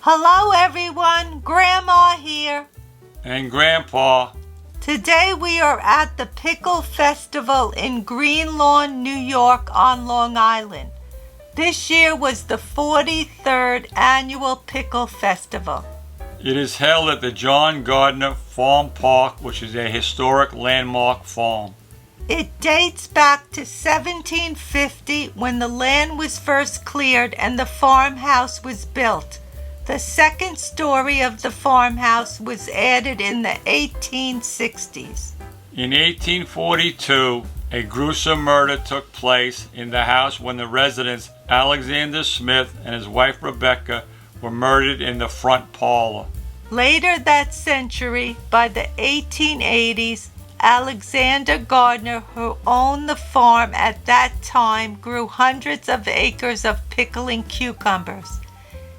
Hello everyone, Grandma here. And Grandpa. Today we are at the Pickle Festival in Greenlawn, New York on Long Island. This year was the 43rd Annual Pickle Festival. It is held at the John Gardiner Farm Park, which is a historic landmark farm. It dates back to 1750 when the land was first cleared and the farmhouse was built. The second story of the farmhouse was added in the 1860s. In 1842, a gruesome murder took place in the house when the residents Alexander Smith and his wife Rebecca were murdered in the front parlor. Later that century, by the 1880s, Alexander Gardiner, who owned the farm at that time, grew hundreds of acres of pickling cucumbers.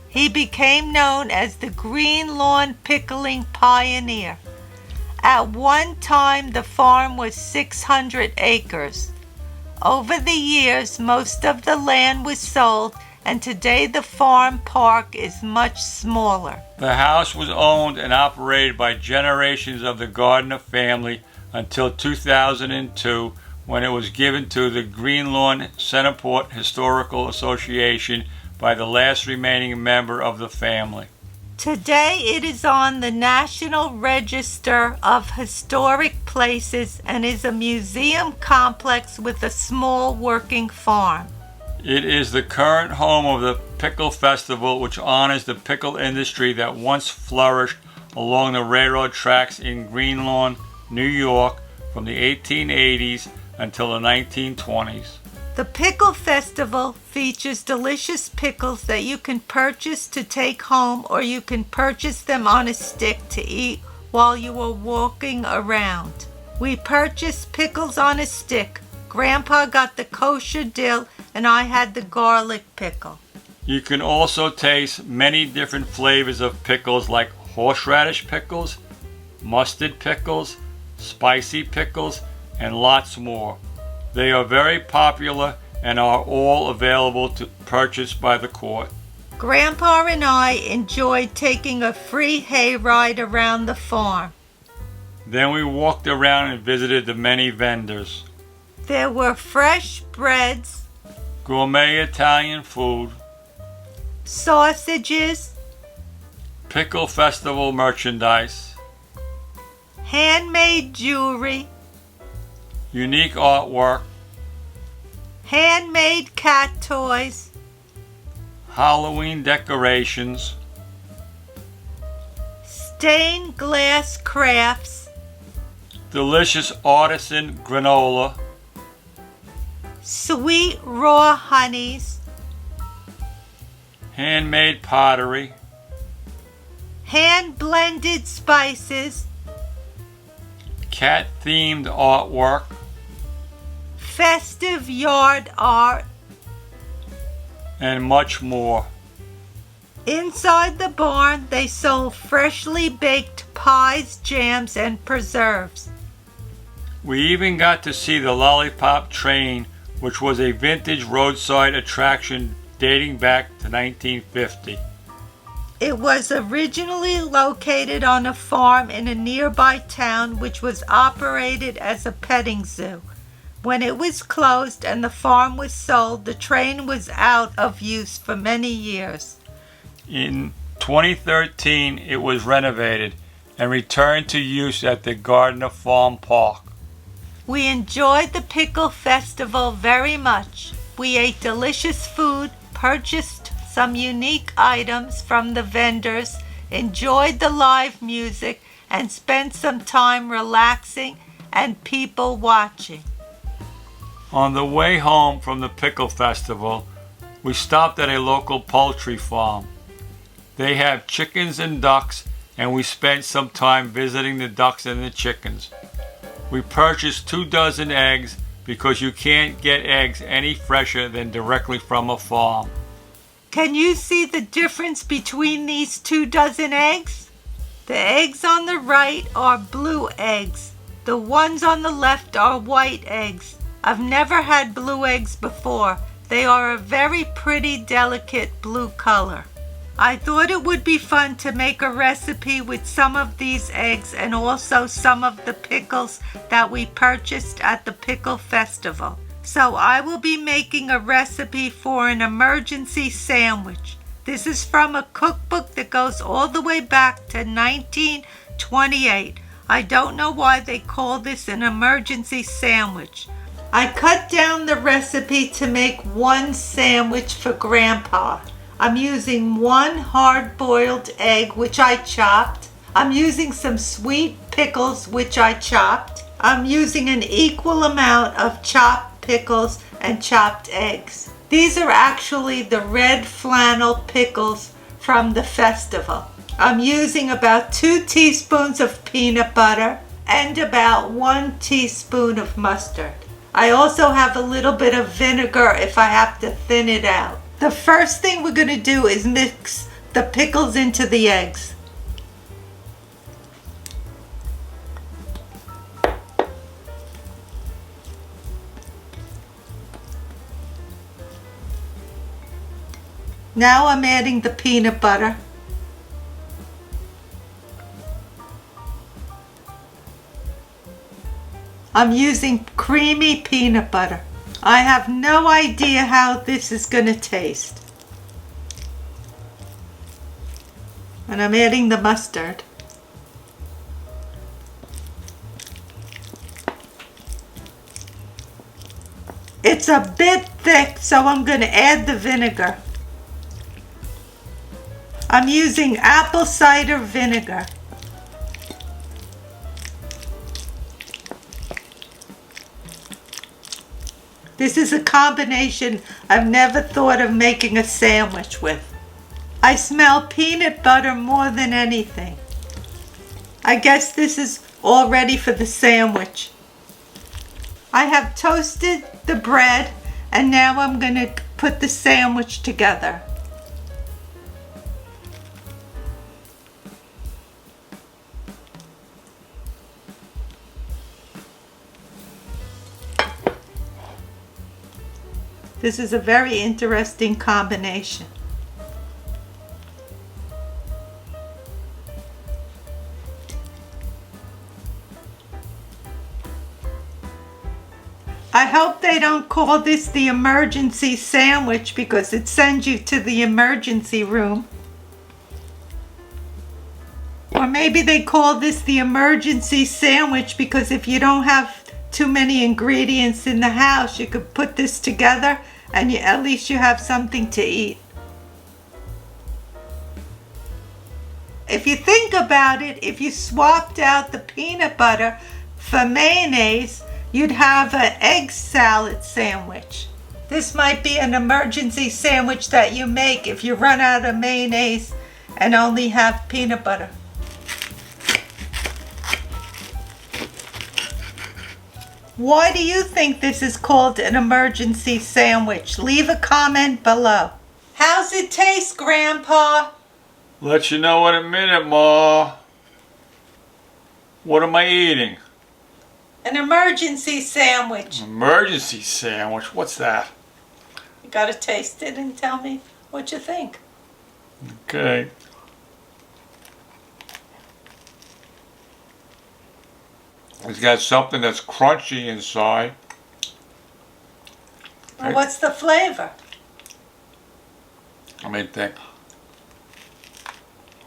He became known as the Greenlawn Pickling Pioneer. At one time, the farm was 600 acres. Over the years, most of the land was sold, and today the farm park is much smaller. The house was owned and operated by generations of the Gardiner family until 2002, when it was given to the Greenlawn Centerport Historical Association by the last remaining member of the family. Today it is on the National Register of Historic Places and is a museum complex with a small working farm. It is the current home of the Pickle Festival, which honors the pickle industry that once flourished along the railroad tracks in Greenlawn, New York, from the 1880s until the 1920s. The Pickle Festival features delicious pickles that you can purchase to take home, or you can purchase them on a stick to eat while you are walking around. We purchased pickles on a stick. Grandpa got the kosher dill and I had the garlic pickle. You can also taste many different flavors of pickles like horseradish pickles, mustard pickles, spicy pickles, and lots more. They are very popular and are all available to purchase by the court. Grandpa and I enjoyed taking a free hayride around the farm. Then we walked around and visited the many vendors. There were fresh breads, Gourmet Italian food, sausages, Pickle Festival merchandise, handmade jewelry, unique artwork, handmade cat toys, Halloween decorations, stained glass crafts, delicious artisan granola, sweet raw honeys, handmade pottery, hand-blended spices, cat-themed artwork, festive yard art, and much more. Inside the barn, they sold freshly baked pies, jams, and preserves. We even got to see the lollipop train, which was a vintage roadside attraction dating back to 1950. It was originally located on a farm in a nearby town which was operated as a petting zoo. When it was closed and the farm was sold, the train was out of use for many years. In 2013, it was renovated and returned to use at the Gardiner Farm Park. We enjoyed the Pickle Festival very much. We ate delicious food, purchased some unique items from the vendors, enjoyed the live music, and spent some time relaxing and people watching. On the way home from the Pickle Festival, we stopped at a local poultry farm. They have chickens and ducks, and we spent some time visiting the ducks and the chickens. We purchased 2 dozen eggs because you can't get eggs any fresher than directly from a farm. Can you see the difference between these 2 dozen eggs? The eggs on the right are blue eggs. The ones on the left are white eggs. I've never had blue eggs before. They are a very pretty, delicate blue color. I thought it would be fun to make a recipe with some of these eggs and also some of the pickles that we purchased at the Pickle Festival. So I will be making a recipe for an emergency sandwich. This is from a cookbook that goes all the way back to 1928. I don't know why they call this an emergency sandwich. I cut down the recipe to make one sandwich for Grandpa. I'm using one hard-boiled egg, which I chopped. I'm using some sweet pickles, which I chopped. I'm using an equal amount of chopped pickles and chopped eggs. These are actually the red flannel pickles from the festival. I'm using about 2 teaspoons of peanut butter and about 1 teaspoon of mustard. I also have a little bit of vinegar if I have to thin it out. The first thing we're going to do is mix the pickles into the eggs. Now I'm adding the peanut butter. I'm using creamy peanut butter. I have no idea how this is going to taste. And I'm adding the mustard. It's a bit thick, so I'm going to add the vinegar. I'm using apple cider vinegar. This is a combination I've never thought of making a sandwich with. I smell peanut butter more than anything. I guess this is all ready for the sandwich. I have toasted the bread and now I'm going to put the sandwich together. This is a very interesting combination. I hope they don't call this the emergency sandwich because it sends you to the emergency room. Or maybe they call this the emergency sandwich because if you don't have too many ingredients in the house, you could put this together and at least you have something to eat. If you think about it, if you swapped out the peanut butter for mayonnaise, you'd have an egg salad sandwich. This might be an emergency sandwich that you make if you run out of mayonnaise and only have peanut butter. Why do you think this is called an emergency sandwich? Leave a comment below. How's it taste, Grandpa? Let you know in a minute, Ma. What am I eating? An emergency sandwich. Emergency sandwich? What's that? You gotta taste it and tell me what you think. Okay. It's got something that's crunchy inside. Well, what's the flavor? Let me think.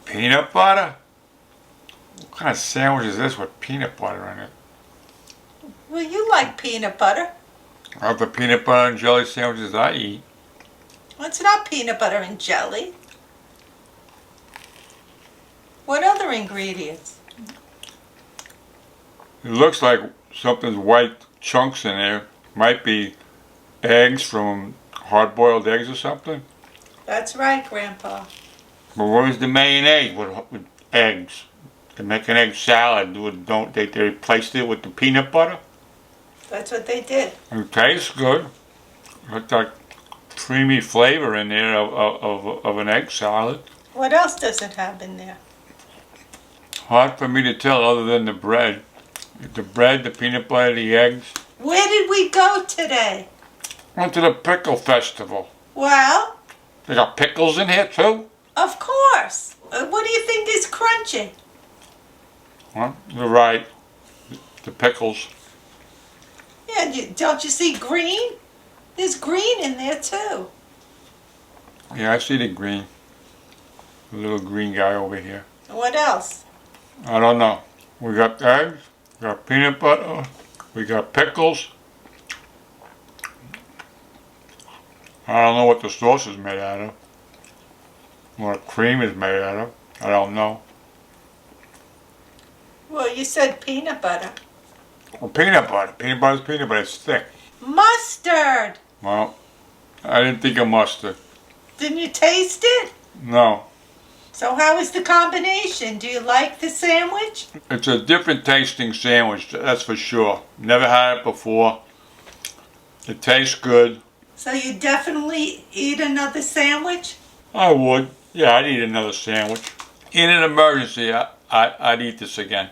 Peanut butter? What kind of sandwich is this with peanut butter in it? Well, you like peanut butter. Of the peanut butter and jelly sandwiches I eat. Well, it's not peanut butter and jelly. What other ingredients? It looks like something's white chunks in there. Might be eggs from hard-boiled eggs or something. That's right, Grandpa. But where's the mayonnaise with eggs? To make an egg salad, don't they replaced it with the peanut butter? That's what they did. It tastes good. Got that creamy flavor in there of an egg salad. What else does it have in there? Hard for me to tell other than the bread. The bread, the peanut butter, the eggs. Where did we go today? Went to the Pickle Festival. Well? They got pickles in here too? Of course. What do you think is crunchy? Well, you're right. The pickles. Yeah, don't you see green? There's green in there too. Yeah, I see the green. The little green guy over here. What else? I don't know. We got eggs, we got peanut butter, we got pickles. I don't know what the sauce is made out of. What cream is made out of. I don't know. Well, you said peanut butter. Well, peanut butter. Peanut butter's peanut butter. It's thick. Mustard! Well, I didn't think of mustard. Didn't you taste it? No. So how is the combination? Do you like the sandwich? It's a different tasting sandwich, that's for sure. Never had it before. It tastes good. So you definitely eat another sandwich? I would. Yeah, I'd eat another sandwich. In an emergency, I'd eat this again.